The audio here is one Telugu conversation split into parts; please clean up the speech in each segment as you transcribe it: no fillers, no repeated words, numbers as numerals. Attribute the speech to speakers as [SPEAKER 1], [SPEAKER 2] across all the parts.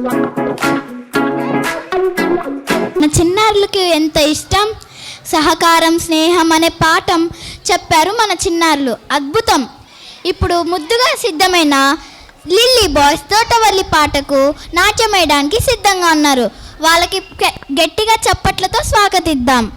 [SPEAKER 1] మన చిన్నారులకి ఎంత ఇష్టం, సహకారం, స్నేహం అనే పాఠం చెప్పారు మన చిన్నారులు. అద్భుతం. ఇప్పుడు ముద్దుగా సిద్ధమైన లిల్లీ బాయ్స్ తోటవల్లి పాటకు నాట్యం వేయడానికి సిద్ధంగా ఉన్నారు. వాళ్ళకి గట్టిగా చప్పట్లతో స్వాగతిద్దాం.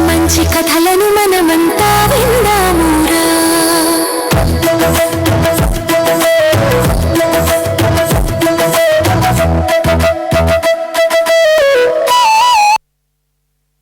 [SPEAKER 2] మంచి కథలను మనమంతా విందాం.